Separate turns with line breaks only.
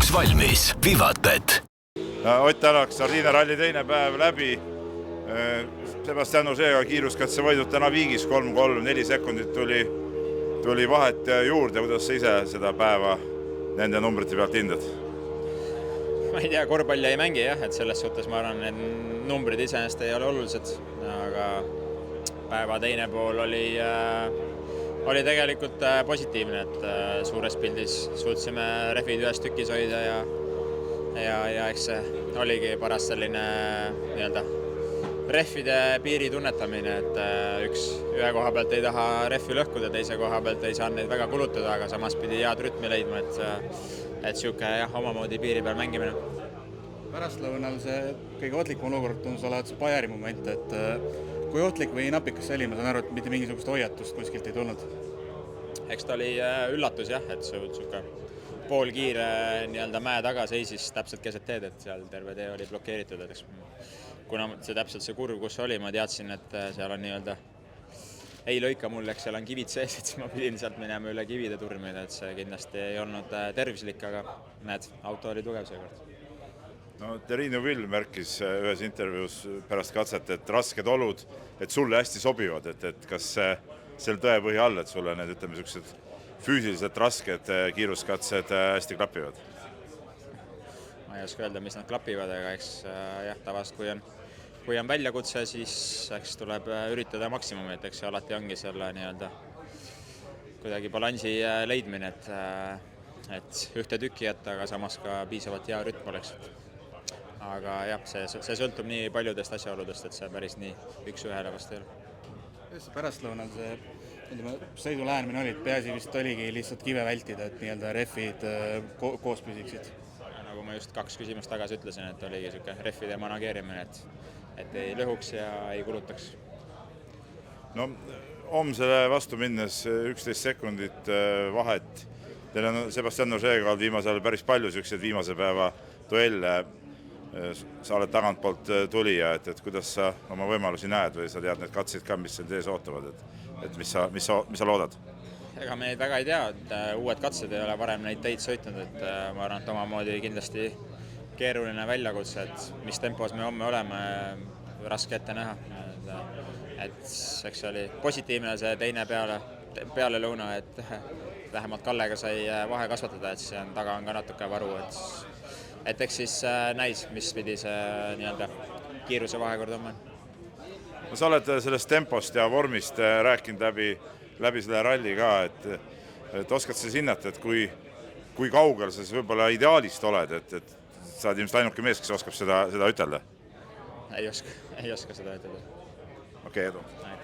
ralliks valmis. Vivatbet.
Ott Tänak, Sardinia ralli teine päev läbi. Sebastian Ožeega kiiruskatse võidud täna viigis 3-3, 4 sekundit tuli vahet juurde. Kuidas sa ise seda päeva nende numbrite pealt hindad?
Ma ei tea, korvpalli ei mängi jah, et selles suhtes ma arvan, et numbrid iseenesest ei ole olulised, aga päeva teine pool oli tegelikult positiivne, et suures pildis suutsime rehvid ühes tükis hoida ja eks see oligi paras selline rehvide piiri tunnetamine, et ühe koha pealt ei taha rehvi lõhkuda, teise koha pealt ei saa neid väga kulutada, aga samas pidi head rütmi leidma, et siuke omamoodi piiri peal mängimine.
Pärastlõunal see kõige ohtlikum olukord tundus olevat see Bayeri moment, et kui ohtlik või napikas see oli, ma saan aru, et mitte mingisugust hoiatust kuskilt ei tulnud.
Eks ta oli üllatus jah, et siuke poolkiire mäe taga seisis täpselt keset teed, et seal terve tee oli blokeeritud, et kuna see täpselt see kurv, kus oli, ma teadsin, et seal on ei lõika mul, eks seal on kivid sees, et ma pidin sealt minema üle kivide turmida, et see kindlasti ei olnud tervislik, aga näed, auto oli tugev seekord.
No, Terrine Vill märkis ühes intervjuus pärast katset, et rasked olud, et sulle hästi sobivad, et kas seal tõepõhi all, et sulle need füüsiliselt rasked kiiruskatsed hästi klapivad?
Ma ei oska öelda, mis nad klapivad, aga eks jah, tavast, kui on väljakutse, siis eks tuleb üritada maksimumi, et eks see alati ongi selle kuidagi balansi leidmine, et ühte tükki jätta, aga samas ka piisavalt hea rütm oleks. Aga jah, see sõltub nii paljudest asjaoludest, et see päris nii üks-ühele vast ei ole.
Kuidas pärastlõunal see sõidu lähenemine oli, et peaasi vist oligi lihtsalt kive vältida, et rehvid koos püsiksid?
Nagu ma just 2 küsimust tagasi ütlesin, et oligi siuke rehvide manageerimine, et ei lõhuks ja ei kulutaks.
No, homsele vastu minnes 11 sekundit vahet. Teil on Sebastian Ožeega viimasel päris palju siukseid viimase päeva duelle. Sa oled tagantpoolt tulija, et kuidas sa oma võimalusi näed või sa tead need katsid ka, mis seal tees ootavad, et mis sa loodad?
Ega me väga ei tea, et uued katsed ei ole varem neid teid sõitnud, et ma arvan, et omamoodi kindlasti keeruline väljakutse, et mis tempos me homme oleme, raske ette näha. Et eks oli positiivne see teine peale lõuna, et vähemalt Kallega sai vahe kasvatada, et see taga on ka natuke varu, et eks siis näis, mis pidi see kiiruse vahekord on.
Sa oled sellest tempost ja vormist rääkinud läbi selle ralli ka, et oskad sa hinnata, et kui kaugel sa võib-olla ideaalist oled, et sa oled ilmselt ainuke mees, kes oskab seda ütelda?
Ei oska seda ütelda.
Okei, edu.